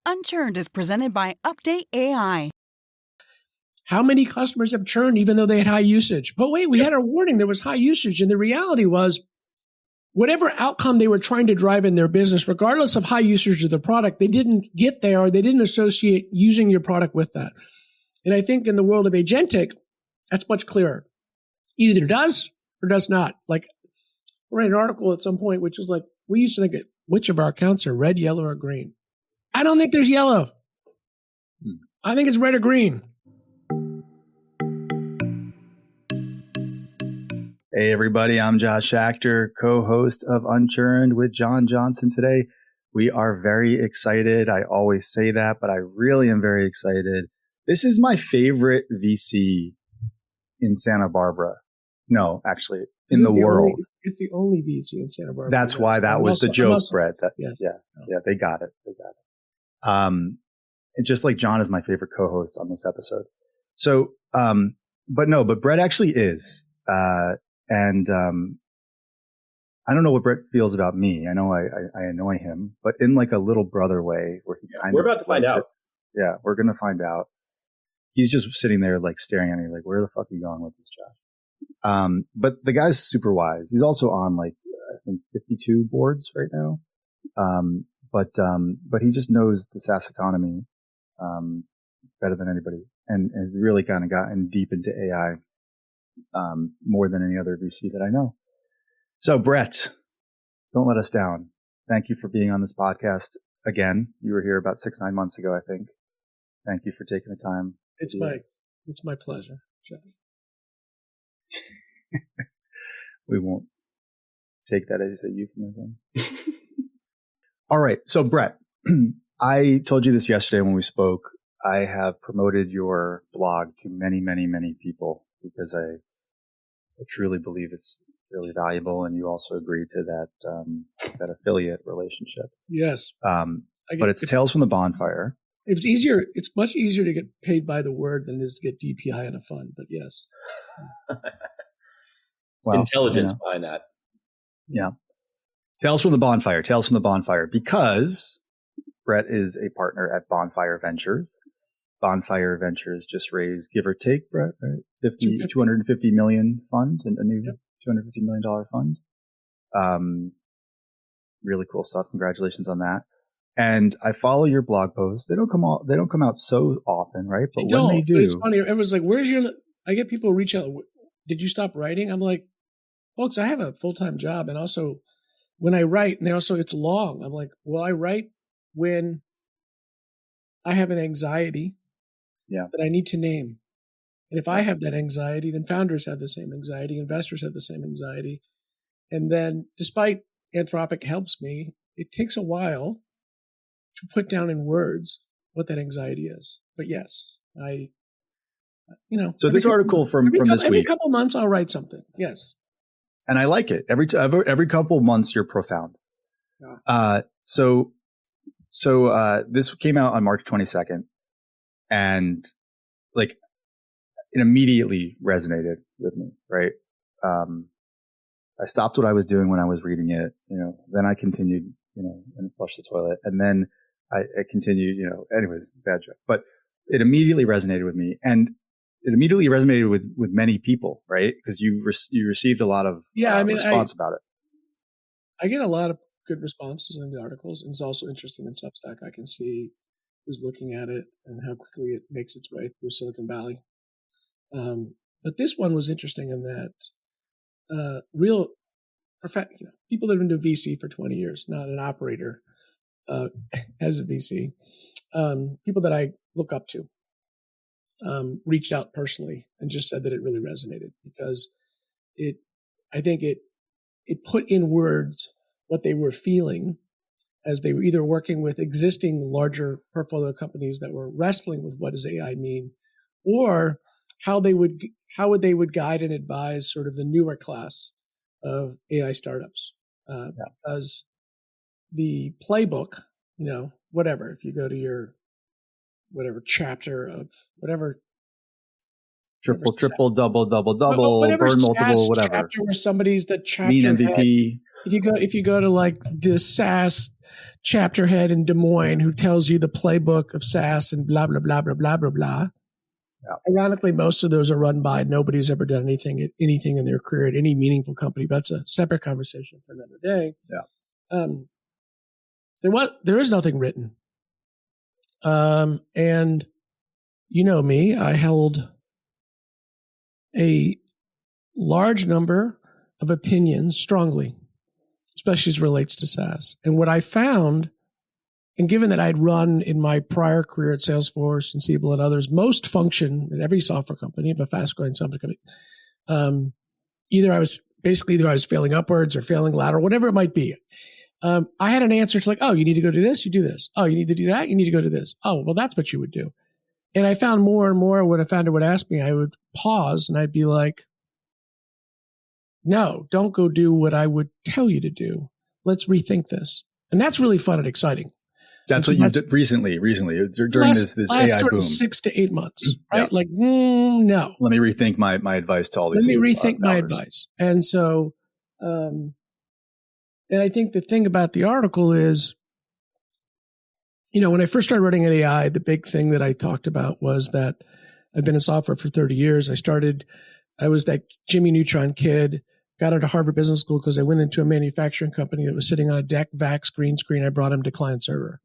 Unchurned is presented by UpdateAI. How many customers have churned even though they had high usage? But wait, we had a warning. There was high usage. And the reality was whatever outcome they were trying to drive in their business, regardless of high usage of the product, they didn't get there or they didn't associate using your product with that. And I think in the world of agentic, that's much clearer. It either does or does not. Like I read an article at some point, which is like, we used to think it, which of our accounts are red, yellow, or green? I don't think there's yellow. I think it's red or green. Hey, everybody. I'm Josh Schachter, co-host of Unchurned with John Johnson today. We are very excited. I always say that, but I really am very excited. This is my favorite VC in Santa Barbara. No, actually, in the world. It's the only VC in Santa Barbara. That's why that was the joke, Brett. Yes. Yeah, they got it. Just like John is my favorite co-host on this episode. So, but Brett actually is. And I don't know what Brett feels about me. I know I annoy him, but in like a little brother way where he kind of. We're about to find out. Yeah, we're going to find out. He's just sitting there like staring at me like, where the fuck are you going with this, Josh? But the guy's super wise. He's also on like, I think 52 boards right now. But he just knows the SaaS economy, better than anybody and has really kind of gotten deep into AI, more than any other VC that I know. So Brett, don't let us down. Thank you for being on this podcast again. You were here about 6-9 months ago, I think. Thank you for taking the time. It's my pleasure, John. We won't take that as a euphemism. All right. So Brett, I told you this yesterday when we spoke. I have promoted your blog to many, many, many people because I truly believe it's really valuable. And you also agreed to that affiliate relationship. Yes. But it's Tales from the Bonfire. It's much easier to get paid by the word than it is to get DPI in a fund, but yes. Well, intelligence behind that. Yeah. Tales from the Bonfire, because Brett is a partner at Bonfire Ventures. Bonfire Ventures just raised, give or take, Brett, right? $250 million fund, and a new $250 million fund. Really cool stuff. Congratulations on that. And I follow your blog posts. They don't come out so often, right? But when they do, but it's funny. Everyone's like, I get people reach out. Did you stop writing? I'm like, folks, I have a full-time job. And also when I write, and it's long. I'm like, well, I write when I have an anxiety that I need to name. And if I have that anxiety, then founders have the same anxiety, investors have the same anxiety. And then despite Anthropic helps me, it takes a while to put down in words what that anxiety is. But yes, So this article from this week. Every couple months I'll write something. Yes. And I like it. Every couple months you're profound. Yeah. So this came out on March 22nd, and like it immediately resonated with me, right? I stopped what I was doing when I was reading it, then I continued, and flushed the toilet, and then I continued, anyways, bad joke, but it immediately resonated with me, and it immediately resonated with many people, right? Because you received a lot of response about it. I get a lot of good responses in the articles, and it's also interesting in Substack. I can see who's looking at it and how quickly it makes its way through Silicon Valley. But this one was interesting in that real people that have been doing VC for 20 years, not an operator as a VC, people that I look up to, reached out personally and just said that it really resonated because I think it put in words what they were feeling as they were either working with existing larger portfolio companies that were wrestling with what does AI mean, or how they would guide and advise sort of the newer class of AI startups. Because the playbook, whatever, if you go to your whatever chapter of whatever triple, double, burn multiple, whatever. Chapter where somebody's the chapter mean MVP. if you go to like the SaaS chapter head in Des Moines who tells you the playbook of SaaS and blah blah blah blah blah blah blah. Yeah. Ironically, most of those are run by nobody's ever done anything in their career at any meaningful company. But that's a separate conversation for another day. Yeah. There is nothing written. And you know me, I held a large number of opinions strongly, especially as it relates to SaaS. And what I found, and given that I'd run in my prior career at Salesforce and Siebel and others, most function in every software company, of a fast-growing software company, either I was failing upwards or failing lateral, whatever it might be. I had an answer to like, oh, you need to go do this, you do this. Oh, you need to do that, you need to go do this. Oh, well, that's what you would do. And I found more and more when a founder would ask me, I would pause and I'd be like, no, don't go do what I would tell you to do. Let's rethink this. And that's really fun and exciting. That's what you did recently during this last AI sort boom. Of 6 to 8 months, right? Yeah. Like, no. Let me rethink my advice to all these. Let me rethink my advice. And so, and I think the thing about the article is, when I first started running at AI, the big thing that I talked about was that I've been in software for 30 years. I was that Jimmy Neutron kid, got into Harvard Business School because I went into a manufacturing company that was sitting on a DEC VAX green screen. I brought him to client server.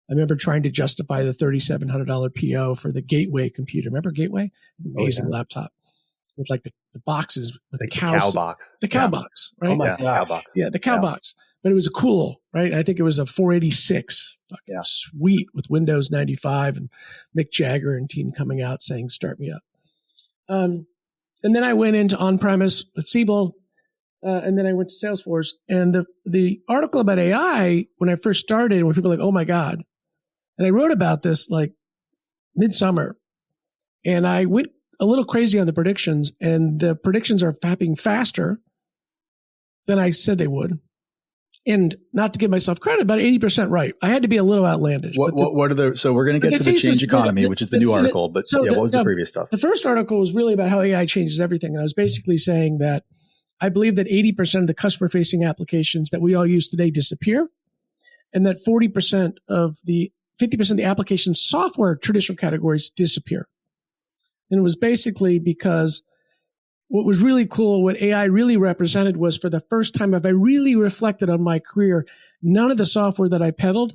I remember trying to justify the $3,700 PO for the Gateway computer. Remember Gateway? The amazing laptop with like the boxes with the cow box. The cow box, right? Oh my gosh. Cow box. Yeah, the cow box. But it was a cool, right? I think it was a 486. Sweet with Windows 95 and Mick Jagger and team coming out saying, start me up. And then I went into on-premise with Siebel, and then I went to Salesforce. And the article about AI, when I first started, when people were like, oh my God. And I wrote about this like midsummer. And I went a little crazy on the predictions, and the predictions are happening faster than I said they would. And not to give myself credit, about 80% right. I had to be a little outlandish. So we're going to get to the change economy, which is the new article. But what was the previous stuff? The first article was really about how AI changes everything. And I was basically saying that I believe that 80% of the customer-facing applications that we all use today disappear, and that 50% of the application software traditional categories disappear. And it was basically because what was really cool, what AI really represented was, for the first time, if I really reflected on my career, none of the software that I peddled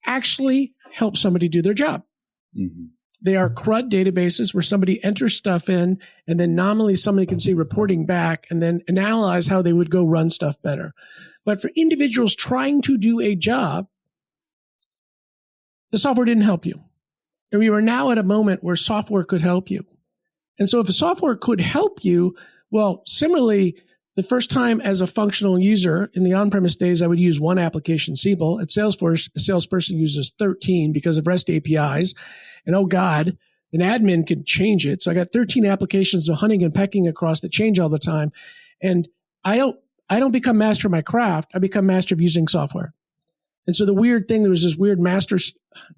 actually helped somebody do their job. Mm-hmm. They are CRUD databases where somebody enters stuff in, and then nominally somebody can see reporting back and then analyze how they would go run stuff better. But for individuals trying to do a job, the software didn't help you. And we were now at a moment where software could help you. And so if a software could help you, well, similarly, the first time as a functional user in the on-premise days, I would use one application, Siebel. At Salesforce, a salesperson uses 13 because of REST APIs. And oh God, an admin can change it. So I got 13 applications of hunting and pecking across that change all the time. And I don't become master of my craft. I become master of using software. And so the weird thing, there was this weird master,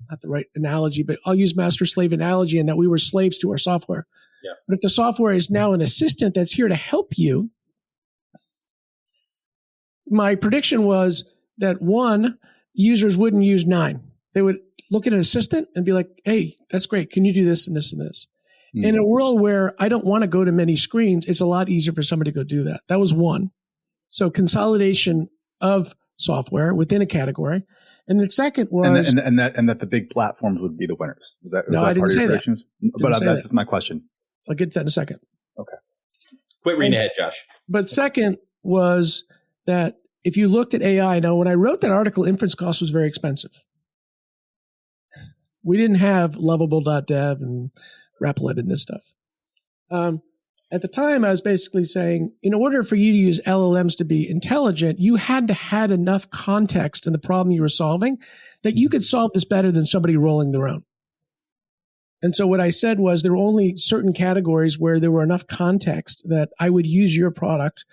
not the right analogy, but I'll use master-slave analogy, in that we were slaves to our software. Yeah. But if the software is now an assistant that's here to help you, my prediction was that users wouldn't use 9. They would look at an assistant and be like, hey, that's great. Can you do this and this and this? Mm-hmm. In a world where I don't want to go to many screens, it's a lot easier for somebody to go do that. That was one. So consolidation of software within a category. And the second was... And that the big platforms would be the winners. Was that I didn't part of say your predictions? But that's my question. I'll get to that in a second. Okay. Quit reading ahead, Josh. But second was that if you looked at AI, now when I wrote that article, inference cost was very expensive. We didn't have Lovable.dev and Replit and this stuff. At the time, I was basically saying, in order for you to use LLMs to be intelligent, you had to have enough context in the problem you were solving that you could solve this better than somebody rolling their own. And so what I said was there were only certain categories where there were enough context that I would use your product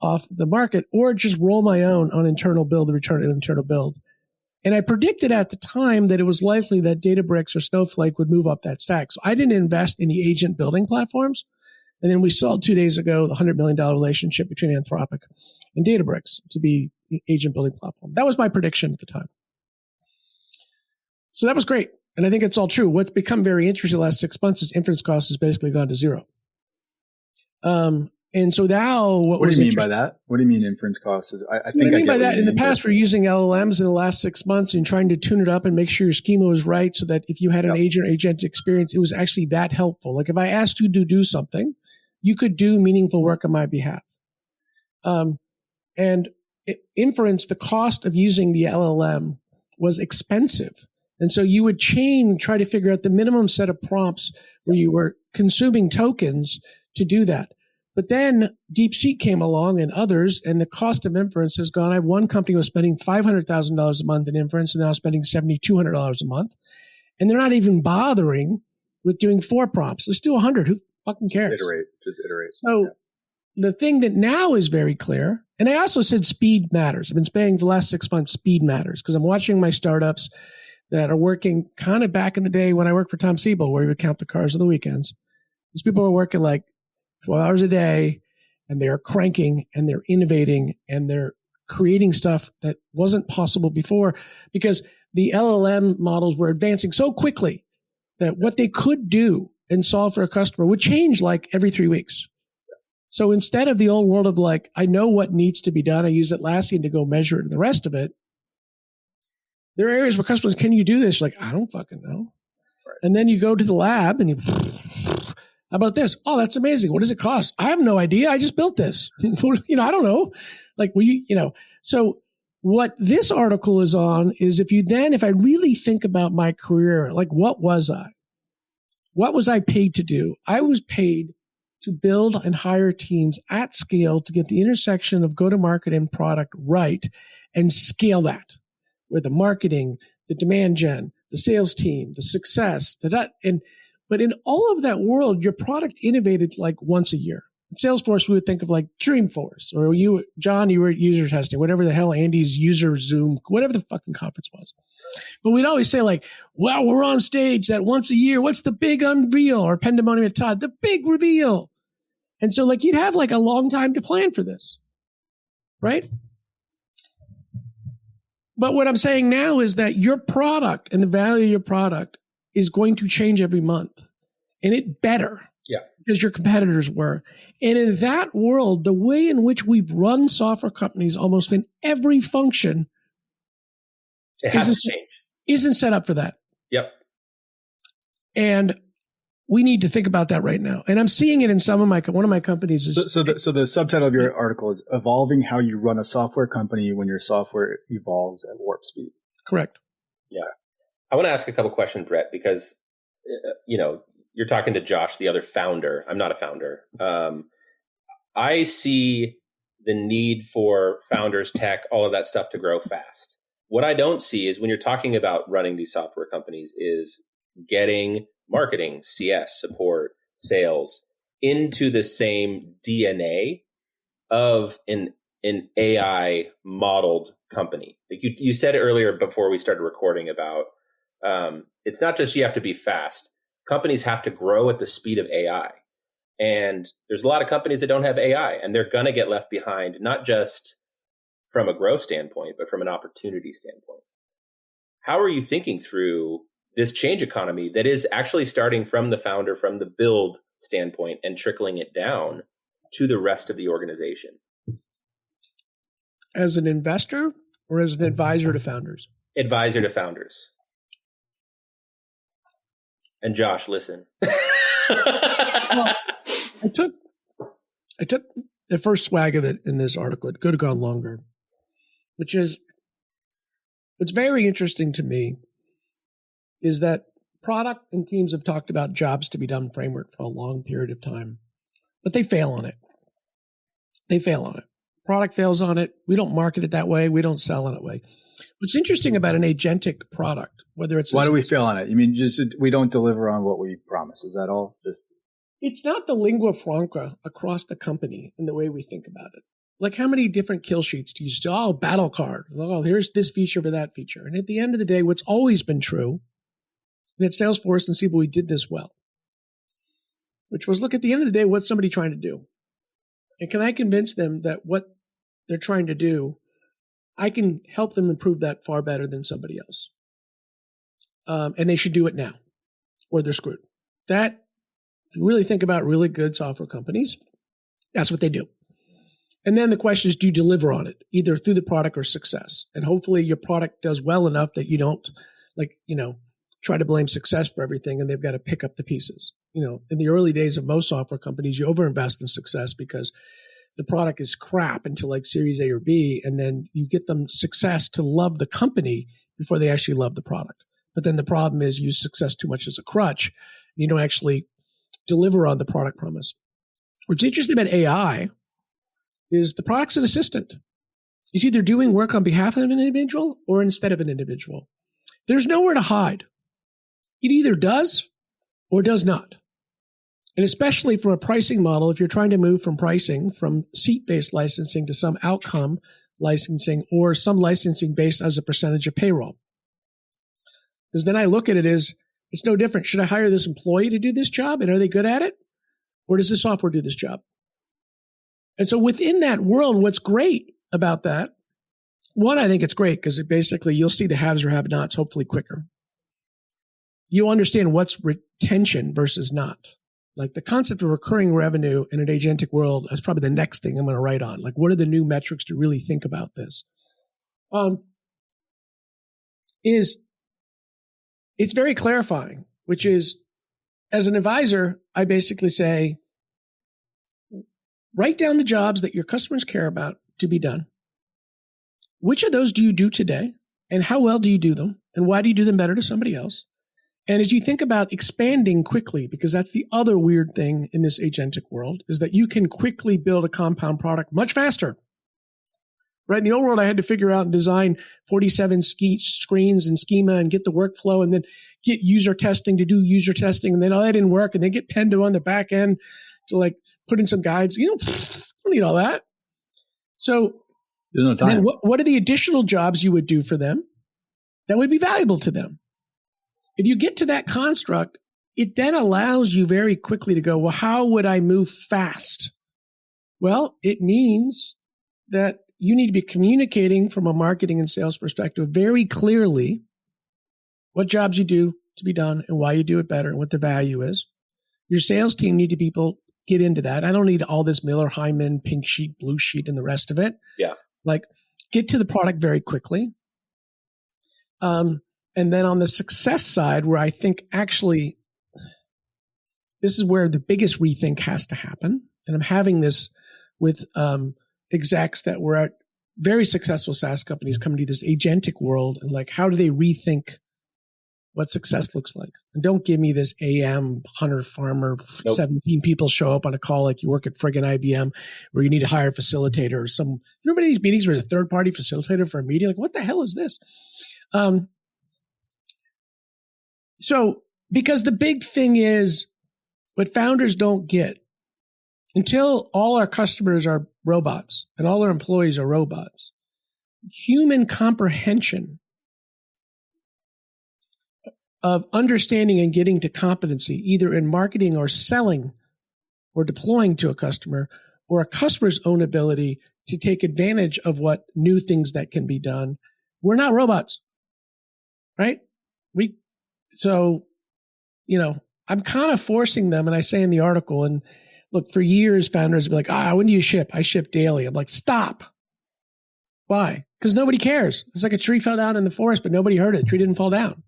off the market, or just roll my own on internal build, the return on internal build. And I predicted at the time that it was likely that Databricks or Snowflake would move up that stack. So I didn't invest in the agent building platforms And then we saw 2 days ago the $100 million relationship between Anthropic and Databricks to be the agent building platform. That was my prediction at the time. So that was great. And I think it's all true. What's become very interesting the last 6 months is inference cost has basically gone to zero. And so now what do you mean by that? What do you mean inference costs? I think I mean by that, in the past, we're using LLMs in the last 6 months and trying to tune it up and make sure your schema was right so that if you had an agent or agent experience, it was actually that helpful. Like if I asked you to do something, you could do meaningful work on my behalf. Inference, the cost of using the LLM was expensive. And so you would try to figure out the minimum set of prompts where you were consuming tokens to do that. But then DeepSeek came along and others, and the cost of inference has gone. I have one company was spending $500,000 a month in inference and now spending $7,200 a month. And they're not even bothering with doing 4 prompts. Let's do 100. Who fucking cares? Just iterate. So the thing that now is very clear, and I also said speed matters. I've been saying for the last 6 months, speed matters, because I'm watching my startups that are working kind of back in the day when I worked for Tom Siebel, where he would count the cars on the weekends. These people are working like 12 hours a day, and they're cranking, and they're innovating, and they're creating stuff that wasn't possible before because the LLM models were advancing so quickly that what they could do and solve for a customer would change like every 3 weeks. So instead of the old world of like, I know what needs to be done, I use Atlassian to go measure it and the rest of it, there are areas where customers, can you do this? Like, I don't fucking know. Right. And then you go to the lab and you, how about this? Oh, that's amazing. What does it cost? I have no idea. I just built this. I don't know. Like, so what this article is on is if I really think about my career, like what was I? What was I paid to do? I was paid to build and hire teams at scale to get the intersection of go-to-market and product right and scale that with the marketing, the demand gen, the sales team, the success, but in all of that world, your product innovated like once a year. At Salesforce, we would think of like Dreamforce, or you, John, you were at user testing, whatever the hell Andy's user Zoom, whatever the fucking conference was. But we'd always say like, well, we're on stage that once a year. What's the big unveil? Or Pandemonium at Todd, the big reveal. And so like you'd have like a long time to plan for this, right? But what I'm saying now is that your product and the value of your product is going to change every month. And it better. Yeah. Because your competitors were. And in that world, the way in which we've run software companies almost in every function isn't set up for that. Yep. And we need to think about that right now. And I'm seeing it in one of my companies. So the subtitle of your article is Evolving How You Run a Software Company When Your Software Evolves at Warp Speed. Correct. Yeah. I want to ask a couple questions, Brett, because, you're talking to Josh, the other founder. I'm not a founder. I see the need for founders, tech, all of that stuff to grow fast. What I don't see is when you're talking about running these software companies is getting marketing, CS, support, sales into the same DNA of an AI modeled company. Like you said earlier before we started recording about it's not just you have to be fast. Companies have to grow at the speed of AI. And there's a lot of companies that don't have AI, and they're going to get left behind, not just from a growth standpoint, but from an opportunity standpoint. How are you thinking through this change economy that is actually starting from the founder, from the build standpoint, and trickling it down to the rest of the organization? As an investor or as an advisor to founders? Advisor to founders. And Josh, listen. Well, I took the first swag of it in this article. It could have gone longer, which is what's very interesting to me is that product and teams have talked about jobs to be done framework for a long period of time, but they fail on it. Product fails on it. We don't market it that way. We don't sell in that way. What's interesting about an agentic product, whether it's... Why do we fail on it? You mean just we don't deliver on what we promise? Is that all? It's not the lingua franca across the company in the way we think about it. Like how many different kill sheets do you still? Oh, battle card. Oh, here's this feature for that feature. And at the end of the day, what's always been true, and at Salesforce and Siebel, we did this well. which was, look, at the end of the day, what's somebody trying to do? And can I convince them that what they're trying to do, I can help them improve that far better than somebody else. And they should do it now or they're screwed. That, if you really think about really good software companies, that's what they do. And then the question is, do you deliver on it, either through the product or success? And hopefully your product does well enough that you don't, try to blame success for everything and they've got to pick up the pieces. In the early days of most software companies, you overinvest in success because the product is crap until like Series A or B, and then you get them success to love the company before they actually love the product. But then the problem is you use success too much as a crutch, and you don't actually deliver on the product promise. What's interesting about AI is the product's an assistant. It's either doing work on behalf of an individual or instead of an individual. There's nowhere to hide. It either does or does not. And especially from a pricing model, if you're trying to move from pricing from seat-based licensing to some outcome licensing or some licensing based as a percentage of payroll. Because then I look at it as, it's no different. Should I hire this employee to do this job? And are they good at it? Or does the software do this job? And so within that world, what's great about that, one, I think it's great because it basically, you'll see the haves or have-nots hopefully quicker. You understand what's retention versus not. Like the concept of recurring revenue in an agentic world is probably the next thing I'm going to write on. Like, what are the new metrics to really think about this? It's very clarifying, which is, as an advisor, I basically say, write down the jobs that your customers care about to be done. Which of those do you do today? And how well do you do them? And why do you do them better to somebody else? And as you think about expanding quickly, because that's the other weird thing in this agentic world, is that you can quickly build a compound product much faster. Right? In the old world, I had to figure out and design 47 screens and schema and get the workflow and then get user testing to do user testing. And then all that didn't work. And then get Pendo on the back end to like put in some guides. You don't need all that. So there's no time. Then what are the additional jobs you would do for them that would be valuable to them? If you get to that construct, it then allows you very quickly to go, well, how would I move fast? Well, it means that you need to be communicating from a marketing and sales perspective very clearly what jobs you do to be done and why you do it better and what the value is. Your sales team need to people get into that. I don't need all this Miller Hyman, pink sheet, blue sheet, and the rest of it. Yeah. Like, get to the product very quickly. And then on the success side, where I think actually this is where the biggest rethink has to happen. And I'm having this with execs that were at very successful SaaS companies coming to this agentic world. And like, how do they rethink what success looks like? And don't give me this AM hunter farmer, nope. 17 people show up on a call like you work at friggin' IBM where you need to hire a facilitator or some, you remember these meetings where there's a third party facilitator for a meeting? Like, what the hell is this? So, because the big thing is what founders don't get, until all our customers are robots and all our employees are robots, human comprehension of understanding and getting to competency, either in marketing or selling or deploying to a customer, or a customer's own ability to take advantage of what new things that can be done. We're not robots, right? So, I'm kind of forcing them, and I say in the article, and look, for years, founders would be like, when do you ship? I ship daily. I'm like, stop. Why? Because nobody cares. It's like a tree fell down in the forest, but nobody heard it. The tree didn't fall down.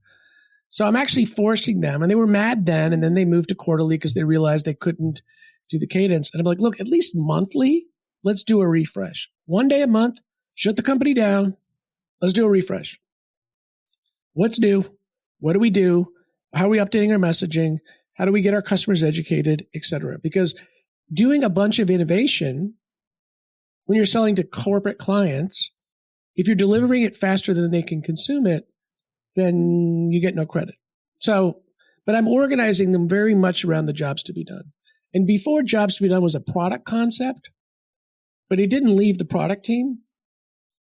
So I'm actually forcing them, and they were mad then, and then they moved to quarterly because they realized they couldn't do the cadence. And I'm like, look, at least monthly, let's do a refresh. One day a month, shut the company down. Let's do a refresh. What's new? What do we do? How are we updating our messaging? How do we get our customers educated, et cetera? Because doing a bunch of innovation, when you're selling to corporate clients, if you're delivering it faster than they can consume it, then you get no credit. So, but I'm organizing them very much around the jobs to be done. And before jobs to be done was a product concept, but it didn't leave the product team.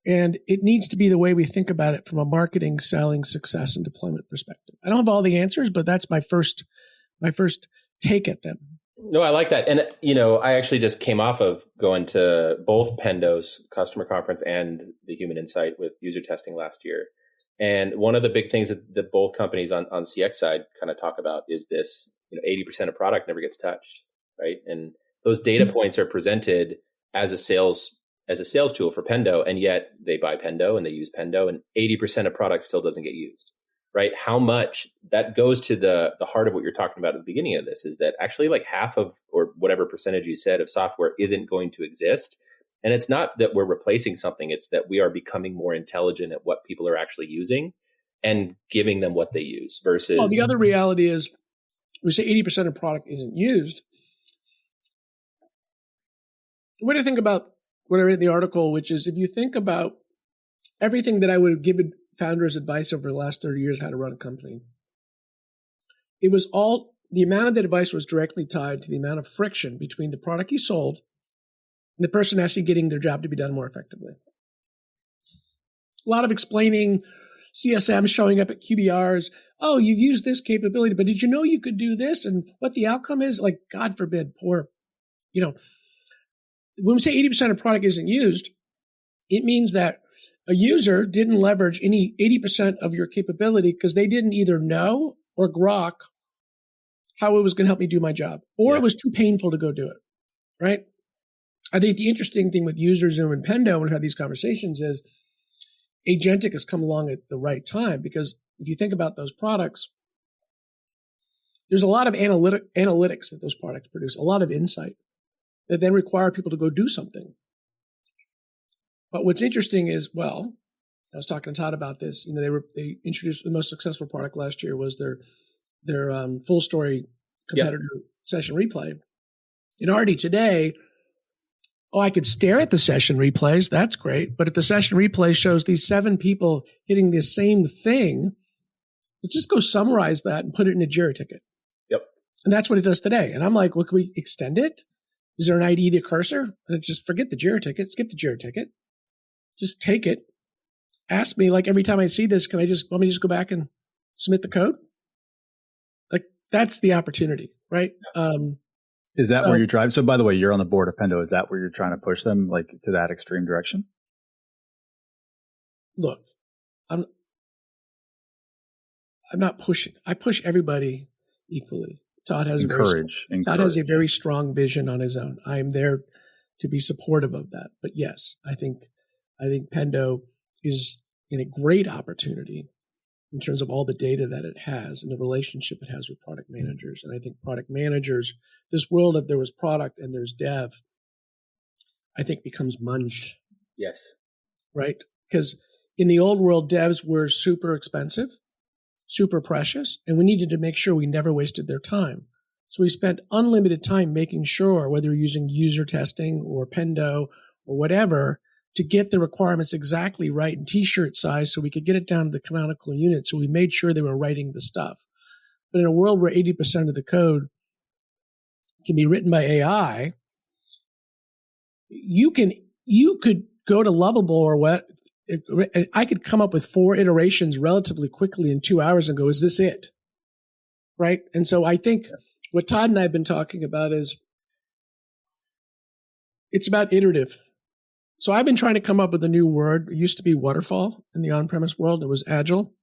And it needs to be the way we think about it from a marketing, selling, success, and deployment perspective. I don't have all the answers, but that's my first take at them. No, I like that. And, I actually just came off of going to both Pendo's customer conference and the Human Insight with user testing last year. And one of the big things that both companies on CX side kind of talk about is this, 80% of product never gets touched, right? And those data points are presented as a sales tool for Pendo, and yet they buy Pendo and they use Pendo, and 80% of product still doesn't get used, right? How much that goes to the heart of what you're talking about at the beginning of this is that actually like half of, or whatever percentage you said, of software isn't going to exist. And it's not that we're replacing something, it's that we are becoming more intelligent at what people are actually using and giving them what they use versus. Well, the other reality is we say 80% of product isn't used. What do you think about what I read in the article, which is if you think about everything that I would have given founders advice over the last 30 years how to run a company, it was all, the amount of the advice was directly tied to the amount of friction between the product you sold and the person actually getting their job to be done more effectively. A lot of explaining, CSM showing up at QBRs. Oh, you've used this capability, but did you know you could do this? And what the outcome is? Like, God forbid, when we say 80% of product isn't used, it means that a user didn't leverage any 80% of your capability because they didn't either know or grok how it was going to help me do my job, or it was too painful to go do it, right? I think the interesting thing with UserZoom and Pendo when we have these conversations is agentic has come along at the right time, because if you think about those products, there's a lot of analytics that those products produce, a lot of insight that then require people to go do something. But what's interesting is, I was talking to Todd about this. They introduced the most successful product last year was their full story competitor session replay. And already today, I could stare at the session replays. That's great. But if the session replay shows these 7 people hitting the same thing, let's just go summarize that and put it in a Jira ticket. Yep. And that's what it does today. And I'm like, can we extend it? Is there an ID to cursor? And just forget the Jira ticket, skip the Jira ticket. Just take it. Ask me, like, every time I see this, want me to just go back and submit the code? Like, that's the opportunity, right? Is that where you drive? So by the way, you're on the board of Pendo. Is that where you're trying to push them, like, to that extreme direction? Look, I'm not pushing. I push everybody equally. Todd has Todd has a very strong vision on his own. I am there to be supportive of that. But yes, I think Pendo is in a great opportunity in terms of all the data that it has and the relationship it has with product managers. And I think product managers, this world of there was product and there's dev, I think becomes munged. Yes. Right? Because in the old world, devs were super expensive, super precious, and we needed to make sure we never wasted their time. So we spent unlimited time making sure, whether you're using user testing or Pendo or whatever, to get the requirements exactly right in t-shirt size so we could get it down to the canonical unit. So we made sure they were writing the stuff. But in a world where 80% of the code can be written by AI, you could go to Lovable or what, I could come up with 4 iterations relatively quickly in 2 hours and go, is this it? Right? And so I think what Todd and I have been talking about is it's about iterative. So I've been trying to come up with a new word. It used to be waterfall in the on-premise world. It was agile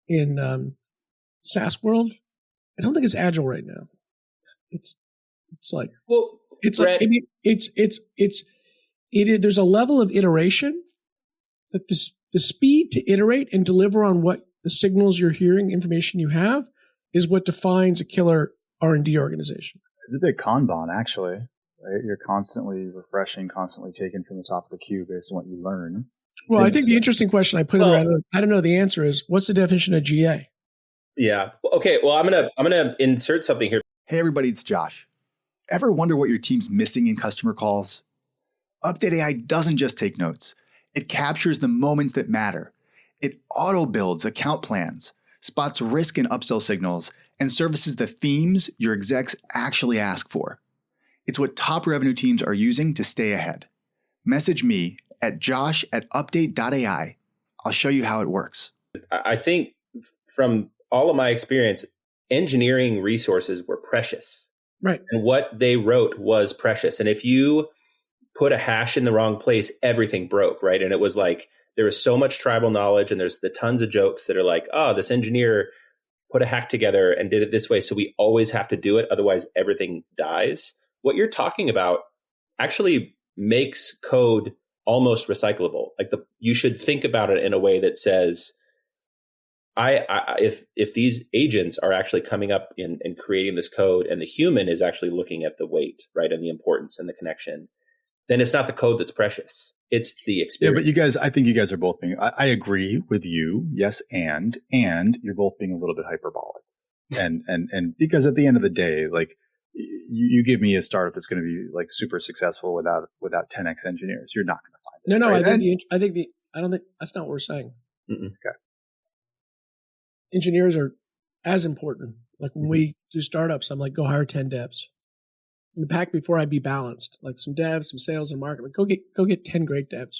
in SaaS world. I don't think it's agile right now. It's like, well, it's Brett, like, there's a level of iteration that the speed to iterate and deliver on what the signals you're hearing, information you have, is what defines a killer R&D organization. It's a bit Kanban, actually, right? You're constantly refreshing, constantly taking from the top of the queue based on what you learn. Well, I think the interesting question I put in there, I don't know the answer is, what's the definition of GA? Yeah. Okay. Well, I'm gonna insert something here. Hey, everybody, it's Josh. Ever wonder what your team's missing in customer calls? UpdateAI doesn't just take notes. It captures the moments that matter. It auto-builds account plans, spots risk and upsell signals, and surfaces the themes your execs actually ask for. It's what top revenue teams are using to stay ahead. Message me at josh@update.ai. I'll show you how it works. I think from all of my experience, engineering resources were precious, Right. And what they wrote was precious. And if you put a hash in the wrong place, everything broke, right? And it was like, there was so much tribal knowledge, and there's the tons of jokes that are like, oh, this engineer put a hack together and did it this way, so we always have to do it, otherwise everything dies. What you're talking about actually makes code almost recyclable. Like you should think about it in a way that says, if these agents are actually coming up and creating this code, and the human is actually looking at the weight, right, and the importance and the connection, then it's not the code that's precious. It's the experience. Yeah, but I think you guys are both being, I agree with you. Yes. And you're both being a little bit hyperbolic. And because at the end of the day, like you give me a startup that's going to be like super successful without 10x engineers, you're not going to find it. No, right? I don't think that's not what we're saying. Okay. Engineers are as important. Like when we do startups, I'm like, go hire 10 devs. In the pack before I'd be balanced, like some devs, some sales and marketing. Go get 10 great devs.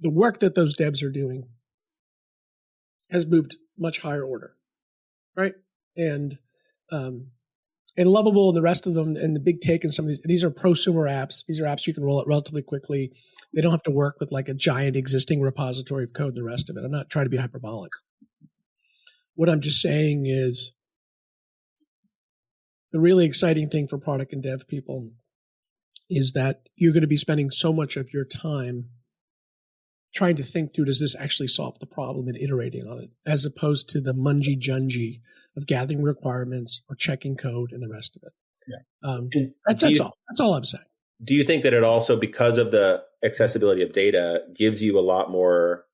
The work that those devs are doing has moved much higher order, right? And Lovable and the rest of them, and the big take and some of these are prosumer apps. These are apps you can roll out relatively quickly. They don't have to work with like a giant existing repository of code and the rest of it. I'm not trying to be hyperbolic. What I'm just saying is the really exciting thing for product and dev people is that you're going to be spending so much of your time trying to think through, does this actually solve the problem, and iterating on it, as opposed to the mungy-jungy of gathering requirements or checking code and the rest of it. Yeah. That's all. That's all I'm saying. Do you think that it also, because of the accessibility of data, gives you a lot more,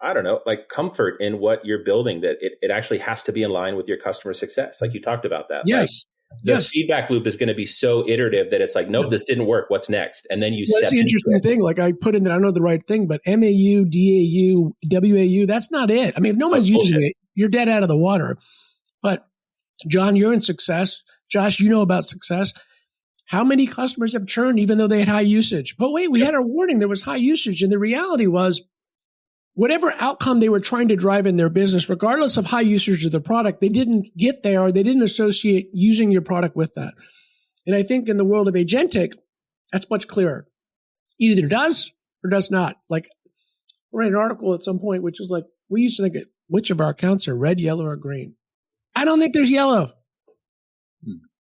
I don't know, like comfort in what you're building, that it actually has to be in line with your customer success? Like you talked about that. Yes. The feedback loop is going to be so iterative that it's like, nope, this didn't work. What's next? And then you step into it. That's the interesting thing. Like I put in that, I don't know the right thing, but MAU, DAU, WAU, that's not it. I mean, if no one's using it, you're dead out of the water. But John, you're in success. Josh, you know about success. How many customers have churned even though they had high usage? But wait, we had a warning. There was high usage. And the reality was, whatever outcome they were trying to drive in their business, regardless of high usage of the product, they didn't get there, or they didn't associate using your product with that. And I think in the world of agentic, that's much clearer. It either does or does not. Like, I read an article at some point, which is like, we used to think, which of our accounts are red, yellow, or green? I don't think there's yellow.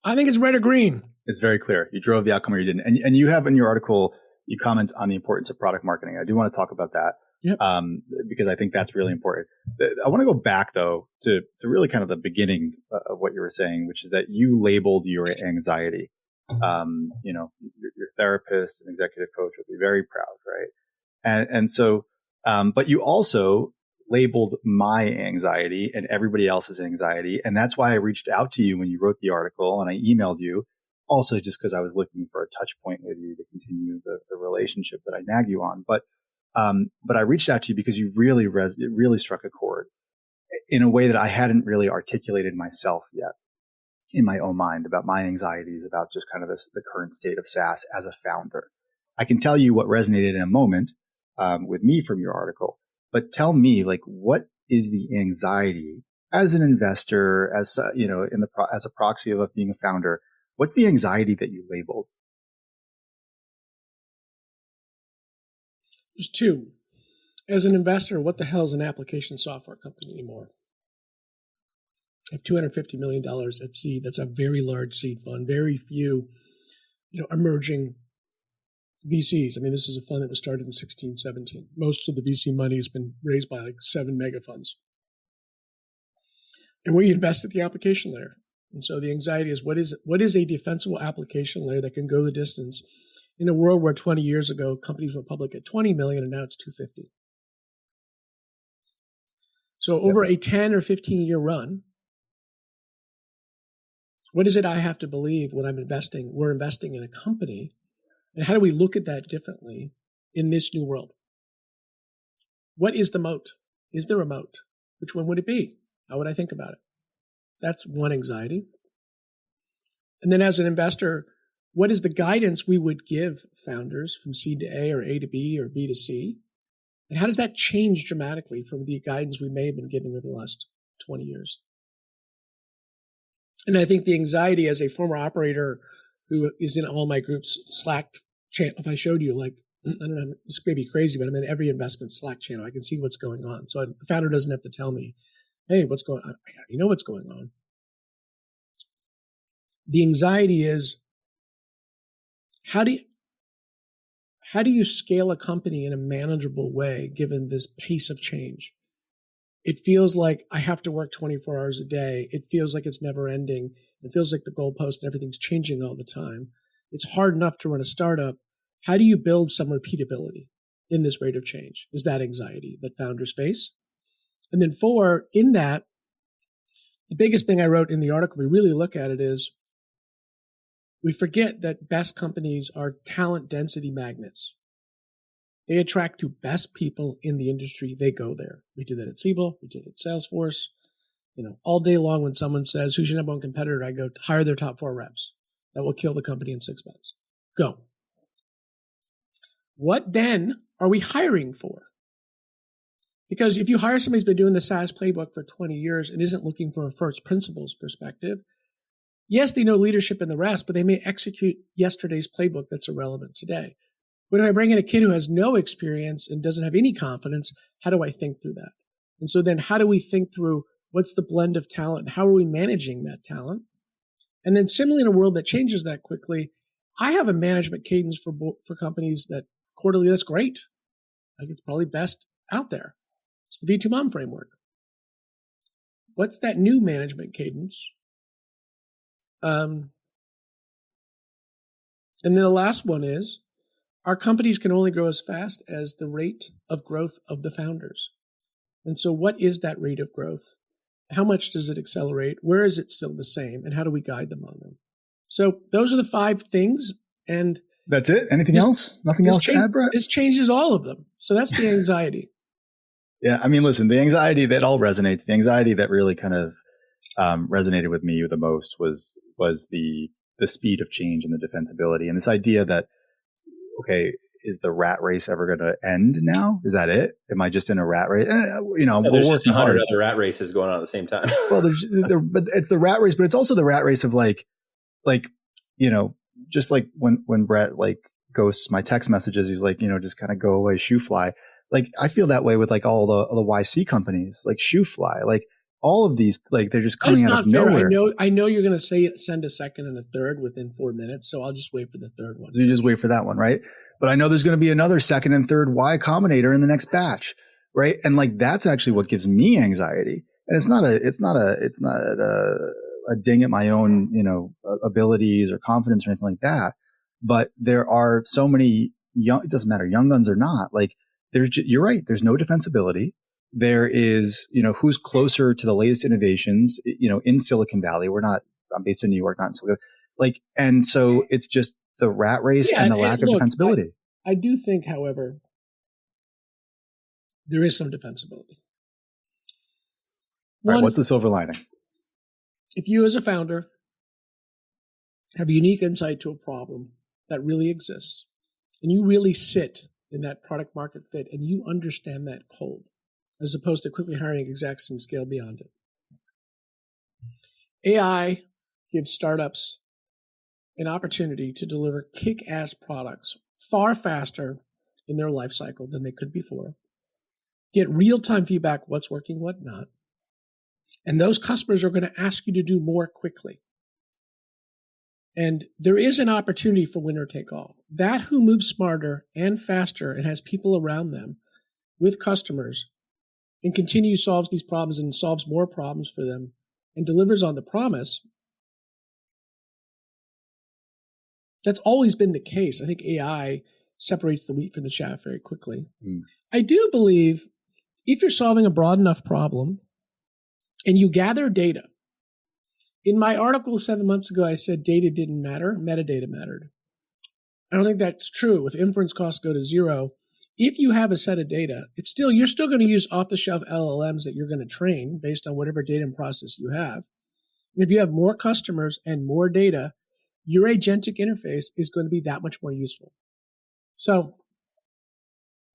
I think it's red or green. It's very clear. You drove the outcome or you didn't. And you have in your article, you comment on the importance of product marketing. I do want to talk about that. Yep. Because I think that's really important. I want to go back though to really kind of the beginning of what you were saying, which is that you labeled your anxiety. Your therapist and executive coach would be very proud, right? And so, but you also labeled my anxiety and everybody else's anxiety, and that's why I reached out to you when you wrote the article, and I emailed you. Also, just because I was looking for a touch point with you to continue the relationship that I nag you on, but I reached out to you because you it really struck a chord in a way that I hadn't really articulated myself yet in my own mind about my anxieties about just kind of the current state of SaaS as a founder. I can tell you what resonated in a moment with me from your article, but tell me, like, what is the anxiety as an investor, as as a proxy of being a founder? What's the anxiety that you labeled? There's two. As an investor, what the hell is an application software company anymore? I have $250 million at seed. That's a very large seed fund. Very few, emerging VCs. I mean, this is a fund that was started in 16, 17. Most of the VC money has been raised by like 7 mega funds. And we invest at the application layer. And so the anxiety is, what is a defensible application layer that can go the distance in a world where 20 years ago, companies went public at 20 million and now it's 250. So over a 10 or 15 year run, what is it I have to believe when we're investing in a company? And how do we look at that differently in this new world? What is the moat? Is there a moat? Which one would it be? How would I think about it? That's one anxiety. And then as an investor, what is the guidance we would give founders from seed to A or A to B or B to C? And how does that change dramatically from the guidance we may have been given over the last 20 years? And I think the anxiety as a former operator who is in all my groups Slack channel, if I showed you, like, I don't know, this may be crazy, but I'm in every investment Slack channel. I can see what's going on. So the founder doesn't have to tell me, hey, what's going on? You know what's going on. The anxiety is, how do you scale a company in a manageable way given this pace of change? It feels like I have to work 24 hours a day. It feels like it's never ending. It feels like the goalpost and everything's changing all the time. It's hard enough to run a startup. How do you build some repeatability in this rate of change? Is that anxiety that founders face? And then 4, in that, the biggest thing I wrote in the article, we really look at it, is we forget that best companies are talent density magnets. They attract to best people in the industry. They go there. We did that at Siebel. We did it at Salesforce. All day long when someone says, who's your number one competitor? I go, hire their top 4 reps. That will kill the company in 6 months. Go. What then are we hiring for? Because if you hire somebody who's been doing the SaaS playbook for 20 years and isn't looking from a first principles perspective, yes, they know leadership and the rest, but they may execute yesterday's playbook that's irrelevant today. When I bring in a kid who has no experience and doesn't have any confidence, how do I think through that? And so then how do we think through what's the blend of talent? How are we managing that talent? And then similarly in a world that changes that quickly, I have a management cadence for companies that quarterly, that's great. I think it's probably best out there. It's the V2 Mom framework. What's that new management cadence? And then the last one is, our companies can only grow as fast as the rate of growth of the founders. And so what is that rate of growth? How much does it accelerate? Where is it still the same? And how do we guide them on them? So those are the 5 things. And that's it? Anything else? Nothing else to add, Brett? This changes all of them. So that's the anxiety. Yeah. I mean, listen, the anxiety that all resonates, the anxiety that really kind of resonated with me the most was the speed of change and the defensibility. And this idea that, okay, is the rat race ever going to end now? Is that it? Am I just in a rat race? There's just 100 other rat races going on at the same time. Well, but it's the rat race, but it's also the rat race of like, just like when Brett like ghosts my text messages, he's like, just kind of go away, shoe fly. Like I feel that way with like all the YC companies, like shoe fly, like all of these, like they're just coming out of nowhere. I know you're going to say it, send a second and a third within 4 minutes. So I'll just wait for the third one. So you just wait for that one, right? But I know there's going to be another second and third Y Combinator in the next batch, right? And like that's actually what gives me anxiety. And it's not a ding at my own, abilities or confidence or anything like that. But there are so many it doesn't matter, young guns or not. Like you're right. There's no defensibility. There is, who's closer to the latest innovations, in Silicon Valley. I'm based in New York, not in Silicon Valley. And so it's just the rat race and the lack of defensibility. I do think, however, there is some defensibility. All right, what's the silver lining? If you as a founder have a unique insight to a problem that really exists, and you really sit in that product market fit and you understand that cold, as opposed to quickly hiring execs and scale beyond it. AI gives startups an opportunity to deliver kick-ass products far faster in their life cycle than they could before, get real-time feedback, what's working, what not, and those customers are going to ask you to do more quickly. And there is an opportunity for winner take all. That who moves smarter and faster and has people around them with customers and continues solves these problems and solves more problems for them and delivers on the promise, that's always been the case. I think AI separates the wheat from the chaff very quickly. I do believe if you're solving a broad enough problem and you gather data, in my article 7 months ago, I said data didn't matter, metadata mattered. I don't think that's true. If inference costs go to 0, if you have a set of data, you're still going to use off-the-shelf LLMs that you're going to train based on whatever data and process you have. And if you have more customers and more data, your agentic interface is going to be that much more useful. So,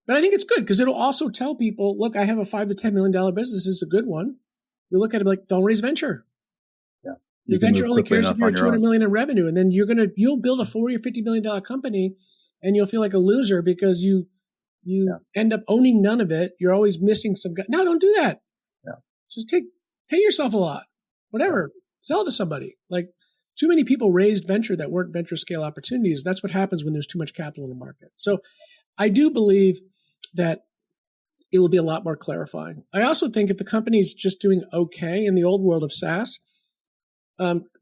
but I think it's good because it'll also tell people, look, I have a $5 to $10 million business. It's a good one. You look at it like, don't raise venture. Yeah. Because venture only cares if you're at 200 million in revenue, and then you'll build a $40 or $50 million company, and you'll feel like a loser because you end up owning none of it. You're always missing some. No, don't do that. Yeah. Just pay yourself a lot, whatever. Sell it to somebody. Like too many people raised venture that weren't venture scale opportunities. That's what happens when there's too much capital in the market. So I do believe that it will be a lot more clarifying. I also think if the company is just doing okay in the old world of SaaS,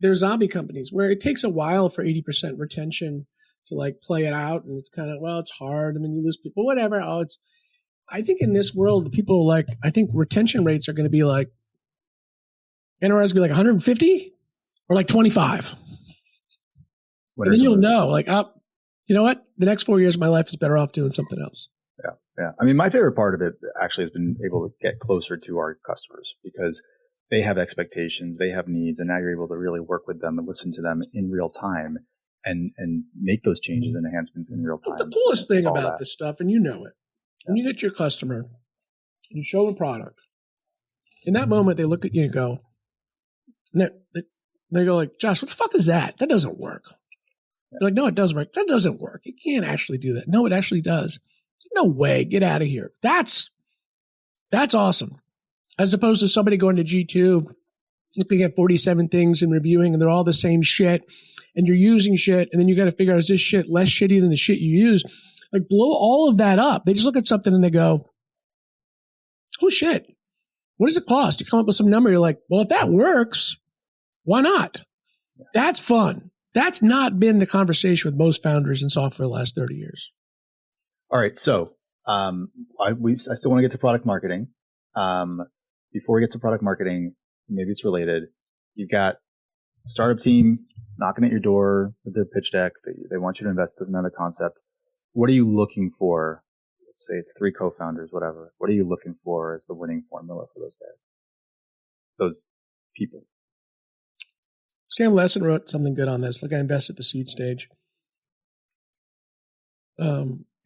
there's zombie companies where it takes a while for 80% retention to like play it out. And it's kind of, well, it's hard. And then you lose people, whatever. I think in this world, people I think retention rates are going to be like, NRS is going to be like 150 or like 25. And then you'll know you know what? The next 4 years of my life is better off doing something else. Yeah. I mean, my favorite part of it actually has been able to get closer to our customers because they have expectations, they have needs, and now you're able to really work with them and listen to them in real time and make those changes and enhancements in real time. The coolest thing about this stuff, and you know it, when you get your customer, you show them a product. In that moment, they look at you and go, they go like, Josh, what the fuck is that? That doesn't work. You're like, no, it doesn't work. That doesn't work. It can't actually do that. No, it actually does. No way. Get out of here. That's awesome. As opposed to somebody going to G2, looking at 47 things and reviewing, and they're all the same shit, and you're using shit, and then you got to figure out, is this shit less shitty than the shit you use? Like, blow all of that up. They just look at something and they go, oh shit, what does it cost? You come up with some number, you're like, well, if that works, why not? That's fun. That's not been the conversation with most founders in software the last 30 years. All right. So I still want to get to product marketing. Before we get to product marketing, maybe it's related. You've got a startup team knocking at your door with their pitch deck. They want you to invest. Doesn't know the concept. What are you looking for? Let's say it's 3 co-founders, whatever. What are you looking for as the winning formula for those guys? Those people. Sam Lesson wrote something good on this. Like, I invest at the seed stage.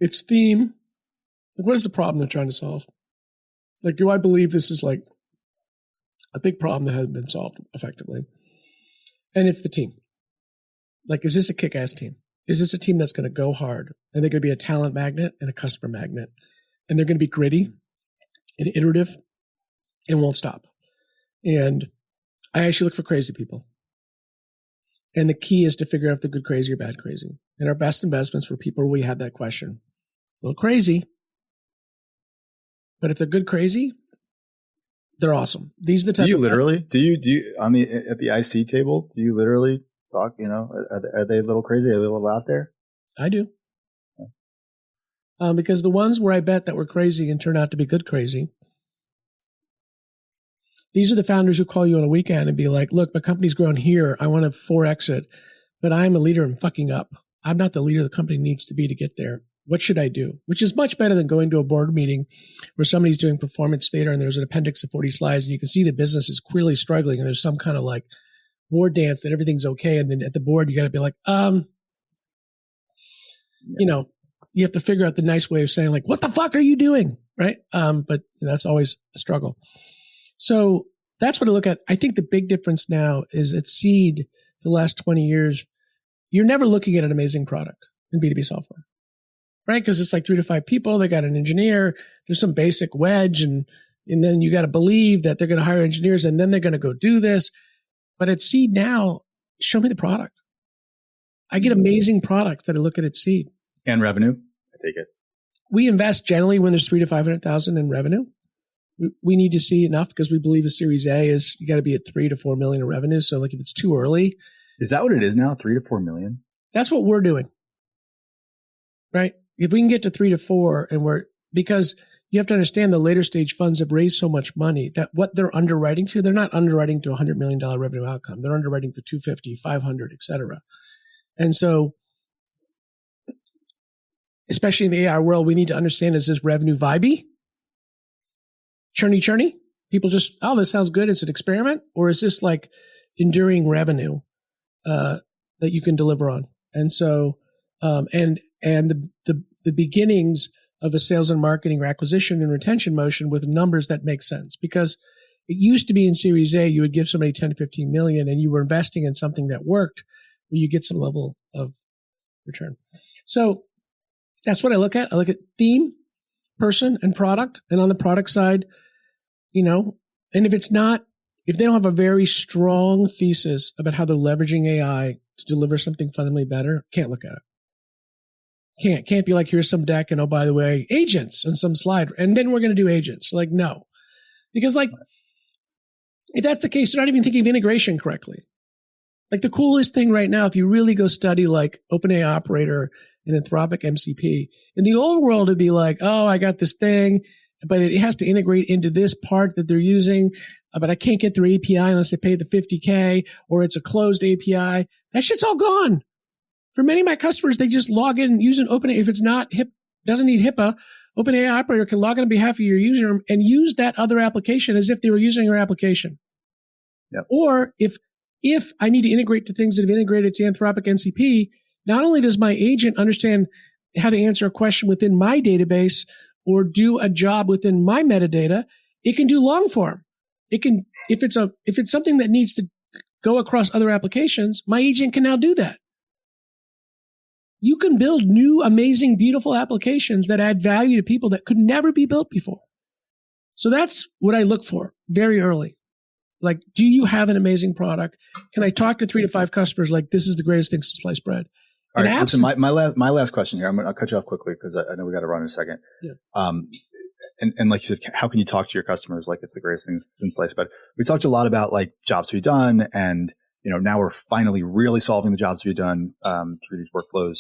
It's theme. Like, what is the problem they're trying to solve? Like, do I believe this is like a big problem that hasn't been solved effectively? And it's the team. Like, is this a kick-ass team? Is this a team that's going to go hard? And they're going to be a talent magnet and a customer magnet. And they're going to be gritty and iterative and won't stop. And I actually look for crazy people. And the key is to figure out if they're good crazy or bad crazy. And our best investments were people where we had that question. A little crazy, but if they're good crazy, they're awesome. These are the type do you at the IC table, do you literally talk, are they a little crazy? Are they a little out there? I do. Because the ones where I bet that were crazy and turn out to be good crazy, these are the founders who call you on a weekend and be like, look, my company's grown here. I want to 4X it, but I'm a leader and fucking up. I'm not the leader the company needs to be to get there. What should I do? Which is much better than going to a board meeting where somebody's doing performance theater and there's an appendix of 40 slides and you can see the business is clearly struggling and there's some kind of like board dance that everything's okay. And then at the board, you got to be like, you have to figure out the nice way of saying like, what the fuck are you doing? Right. But that's always a struggle. So that's what I look at. I think the big difference now is at seed the last 20 years, you're never looking at an amazing product in B2B software, right? Because it's like 3 to 5 people. They got an engineer. There's some basic wedge. And then you got to believe that they're going to hire engineers and then they're going to go do this. But at seed now, show me the product. I get amazing products that I look at seed. And revenue, I take it. We invest generally when there's 300 to 500,000 in revenue. We need to see enough because we believe a Series A is you got to be at 3 to 4 million in revenue. So like if it's too early, is that what it is now? 3 to 4 million? That's what we're doing, right? If we can get to 3 to 4, because you have to understand the later stage funds have raised so much money that what they're underwriting to, they're not underwriting to $100 million revenue outcome. They're underwriting to 250, 500, et cetera. And so, especially in the AI world, we need to understand, is this revenue vibey? Churny? People just, oh, this sounds good. It's an experiment. Or is this like enduring revenue that you can deliver on? And so, and the beginnings of a sales and marketing or acquisition and retention motion with numbers that make sense. Because It used to be in Series A, you would give somebody 10 to 15 million and you were investing in something that worked where you get some level of return. So that's what I look at. I look at theme, person, and product. And on the product side, and if they don't have a very strong thesis about how they're leveraging AI to deliver something fundamentally better, can't look at it. Can't be like, here's some deck and, oh, by the way, agents and some slide. And then we're going to do agents. Like, no. Because if that's the case, they're not even thinking of integration correctly. Like the coolest thing right now, if you really go study like OpenAI Operator and Anthropic MCP, in the old world, it'd be like, oh, I got this thing, but it has to integrate into this part that they're using, but I can't get their API unless they pay the $50K, or it's a closed API. That shit's all gone. For many of my customers, they just log in using OpenAI. If it's not doesn't need HIPAA, OpenAI Operator can log in on behalf of your user and use that other application as if they were using your application. Yep. Or if I need to integrate to things that have integrated to Anthropic MCP, not only does my agent understand how to answer a question within my database or do a job within my metadata, it can do long form. It can, if it's something that needs to go across other applications, my agent can now do that. You can build new, amazing, beautiful applications that add value to people that could never be built before. So that's what I look for very early. Like, do you have an amazing product? Can I talk to 3 to 5 customers like, this is the greatest thing since sliced bread? All right, listen, my last question here. I'll cut you off quickly because I know we got to run in a second. Yeah. And like you said, how can you talk to your customers like it's the greatest thing since sliced bread? We talked a lot about like jobs to be done, and now we're finally really solving the jobs to be done through these workflows.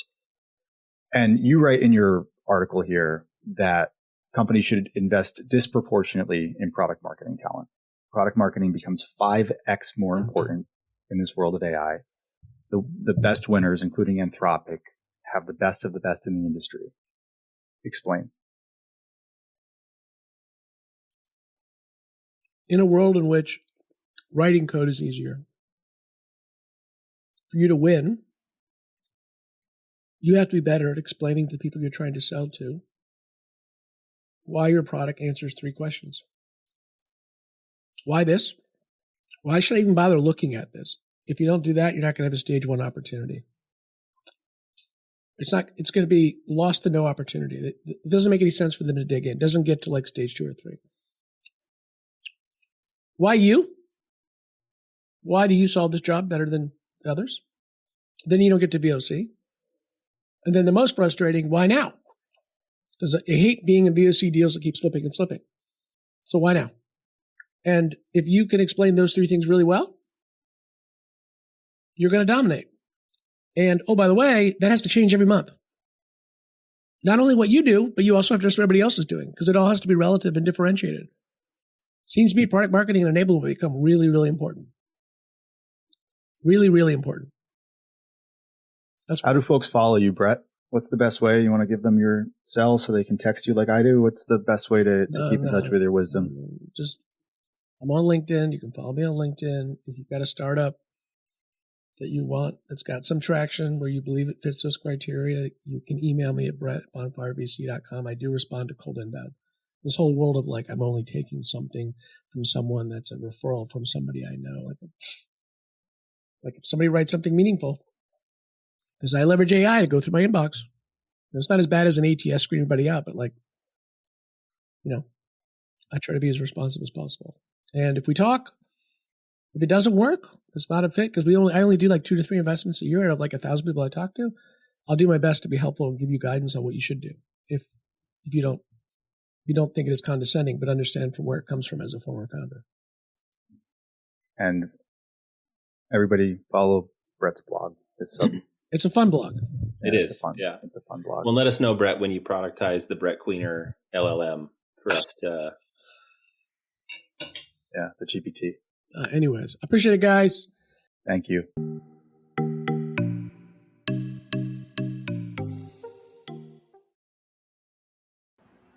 And you write in your article here that companies should invest disproportionately in product marketing talent. Product marketing becomes 5x more important in this world of AI. The best winners, including Anthropic, have the best of the best in the industry. Explain. In a world in which writing code is easier, for you to win, you have to be better at explaining to the people you're trying to sell to why your product answers 3 questions. Why this? Why should I even bother looking at this? If you don't do that, you're not going to have a stage 1 opportunity. It's going to be lost to no opportunity. It doesn't make any sense for them to dig in. It doesn't get to like stage 2 or 3. Why you? Why do you solve this job better than others? Then you don't get to VOC. And then the most frustrating, why now? Because I hate being in VOC deals that keep slipping and slipping. So why now? And if you can explain those 3 things really well, you're going to dominate. And, oh, by the way, that has to change every month. Not only what you do, but you also have to just what everybody else is doing, because it all has to be relative and differentiated. Seems to me product marketing and enablement will become really, really important. Really, really important. How do folks follow you, Brett? What's the best way? You want to give them your cell so they can text you like I do? What's the best way to keep in touch with your wisdom? I'm on LinkedIn. You can follow me on LinkedIn. If you've got a startup that you want that's got some traction where you believe it fits those criteria, you can email me at brett@bonfirevc.com. I do respond to cold inbound. This whole world of like, I'm only taking something from someone that's a referral from somebody I know. Like if somebody writes something meaningful, because I leverage AI to go through my inbox. It's not as bad as an ATS screening everybody out, but I try to be as responsive as possible. And if we talk, if it doesn't work, it's not a fit, because I only do like 2 to 3 investments a year out of like 1,000 people I talk to. I'll do my best to be helpful and give you guidance on what you should do. If you don't think it is condescending, but understand from where it comes from as a former founder. And everybody follow Brett's blog. It's a fun blog. It is. It's a fun blog. Well, let us know, Brett, when you productize the Brett Queener LLM for us to. Yeah, the GPT. Anyways, I appreciate it, guys. Thank you.